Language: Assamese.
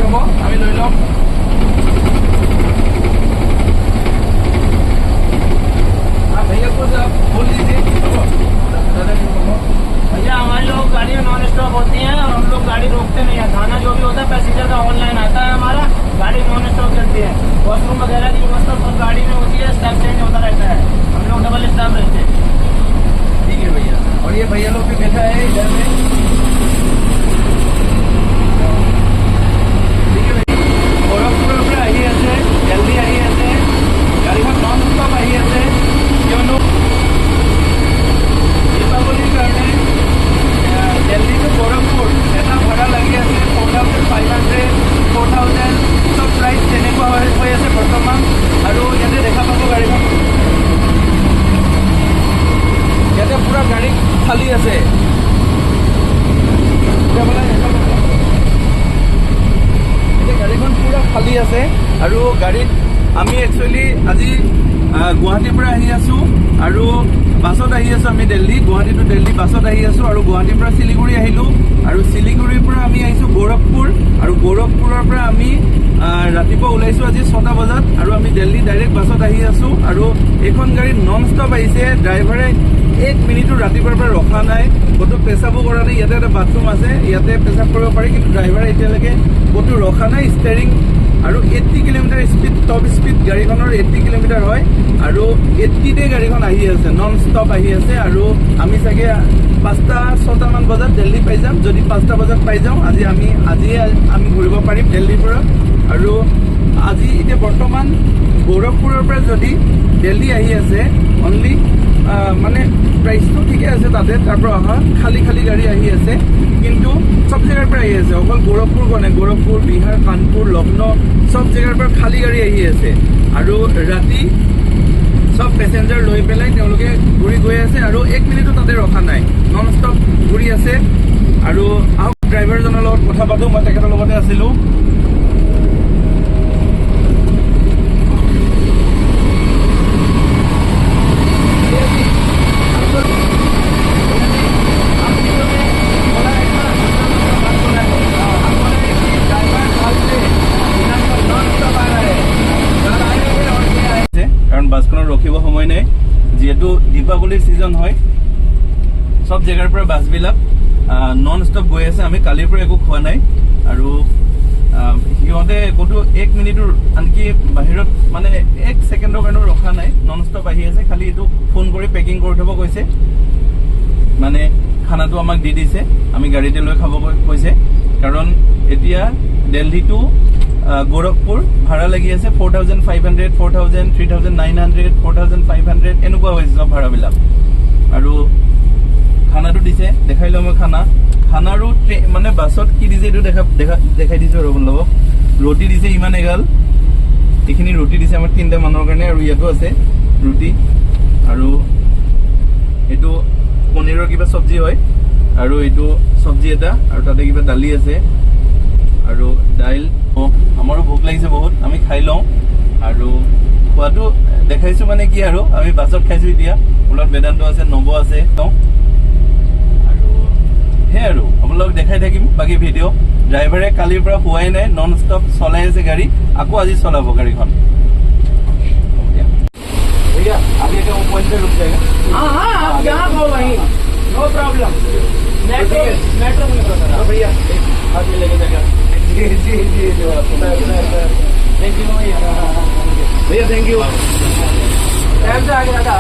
হ'ব আমি লৈ লম भैया कुछ बोल दीजिए भैया हमारे लोग गाड़ी में नॉन स्टॉप होती है और हम लोग गाड़ी रोकते नहीं है। खाना जो भी होता है पैसेंजर का ऑनलाइन आता है, हमारा गाड़ी नॉन स्टॉप चलती है। वॉशरूम वगैरह की व्यवस्था सब गाड़ी में होती है, स्टाफ चेंज होता रहता है, हम लोग डबल स्टाफ रहते हैं। ठीक है भैया। और ये भैया लोग भी बैठा है इधर में। ठीक है भैया गोरखपुर पर आহি আছে জলদি আহি আছে গাড়ীখন নন ষ্টপ আহি আছে কিয়নো দীপাৱলীৰ কাৰণে দিল্লী টু গোৰখপুৰ এটা ভাড়া লাগি আছে 4500 4000 সব প্ৰাইচ তেনেকুৱা হৈ আছে বৰ্তমান। আৰু ইয়াতে দেখা পাব গাড়ীখন ইয়াতে পুৰা গাড়ী খালী আছে। গাড়ীখন পুৰা খালী আছে আৰু গাড়ীত আমি একচুৱেলি আজি গুৱাহাটীৰ পৰা আহি আছোঁ আৰু বাছত আহি আছোঁ। আমি দিল্লী গুৱাহাটী টু দিল্লী বাছত আহি আছোঁ আৰু গুৱাহাটীৰ পৰা শিলিগুৰি আহিলোঁ আৰু শিলিগুৰিৰ পৰা আমি আহিছোঁ গোৰখপুৰ আৰু গোৰখপুৰৰ পৰা আমি ৰাতিপুৱা ওলাইছোঁ আজি 6টা বজাত আৰু আমি দিল্লী ডাইৰেক্ট বাছত আহি আছোঁ। আৰু এইখন গাড়ী নন ষ্টপ আহিছে, ড্ৰাইভাৰে 1 মিনিটো ৰাতিপুৱাৰ পৰা ৰখা নাই, ক'তো পেচাবো কৰা নাই। ইয়াতে এটা বাথৰুম আছে, ইয়াতে পেচাব কৰিব পাৰি, কিন্তু ড্ৰাইভাৰে এতিয়ালৈকে ক'তো ৰখা নাই। ষ্টেৰিং আৰু 80 কিলোমিটাৰ স্পীড, টপ স্পীড গাড়ীখনৰ 80 কিলোমিটাৰ হয় আৰু 80তে গাড়ীখন আহি আছে, নন ষ্টপ আহি আছে। আৰু আমি চাগে 5টা-6টা মান বজাত দিল্লী পাই যাম। যদি 5টা বজাত পাই যাওঁ আজিয়ে আমি ঘূৰিব পাৰিম দিল্লীৰ পৰা। আৰু আজি এতিয়া বৰ্তমান গোৰখপুৰৰ পৰা যদি দিল্লী আহি আছে অনলি মানে প্ৰাইচটো ঠিকে আছে, তাতে তাৰ পৰা অহা খালী গাড়ী আহি আছে, কিন্তু সব জেগাৰ পৰা আহি আছে। অকল গোৰখপুৰ কোৱা নাই, গোৰখপুৰ, বিহাৰ, কানপুৰ, লক্ষ্ণৌ সব জেগাৰ পৰা খালী গাড়ী আহি আছে। আৰু ৰাতি সব পেচেঞ্জাৰ লৈ পেলাই তেওঁলোকে ঘূৰি গৈ আছে আৰু 1 মিনিটো তাতে ৰখা নাই, নন ষ্টপ ঘূৰি আছে। আৰু আহক ড্ৰাইভাৰজনৰ লগত কথা পাতোঁ, মই তেখেতৰ লগতে আছিলোঁ। কাৰণ বাছখনৰ ৰখিব সময় নাই, যিহেতু দীপাৱলীৰ ছিজন হয়। সব জেগাৰ পৰা বাছবিলাক নন ষ্টপ গৈ আছে। আমি কালিৰ পৰা একো খোৱা নাই আৰু সিহঁতে ক'তো 1 মিনিটৰ আনকি বাহিৰত মানে 1 ছেকেণ্ডৰ কাৰণেও ৰখা নাই, নন ষ্টপ আহি আছে। খালি এইটো ফোন কৰি পেকিং কৰি থ'ব কৈছে, মানে খানাটো আমাক দি দিছে, আমি গাড়ীতে লৈ খাব কৈছে। কাৰণ এতিয়া দিল্লী টু গোৰখপুৰ ভাড়া লাগি আছে 4500, 4000, 3900, 4500 এনেকুৱা হৈছে সব ভাড়াবিলাক। আৰু খানাটো দিছে, দেখাই লওঁ মই খানাৰো মানে বাছত কি দিছে এইটো দেখাই দিছোঁ আৰু আপোনালোকক। ৰুটি দিছে ইমান এগাল, এইখিনি ৰুটি দিছে আমাৰ 3টা মানুহৰ কাৰণে। আৰু ইয়াতো আছে ৰুটি আৰু এইটো পনীৰৰ কিবা চব্জি হয় আৰু এইটো চব্জি এটা, আৰু তাতে কিবা দালি আছে আৰু দাইল। আমাৰো ভোক লাগিছে বহুত, আমি খাই লওঁ। আৰু খোৱাটো দেখাইছোঁ মানে কি আৰু আমি বাছত খাইছোঁ। এতিয়া ওপৰত বেদান্ত আছে, নব আছে, আৰু সেই আৰু আপোনালোকক দেখাই থাকিম বাকী ভিডিঅ'। ড্ৰাইভাৰে কালিৰ পৰা হোৱাই নাই, নন ষ্টপ চলাই আছে গাড়ী, আকৌ আজি চলাব গাড়ীখন। भैया आगे का वो पॉइंट पे रुक जाएगा। हाँ आप जहाँ कहो वहीं, नो प्रॉब्लम। मेट्रो में भैया हाथ में लेके जाएगा। जी थैंक यू भैया, थैंक यू। टाइम से आ गया था।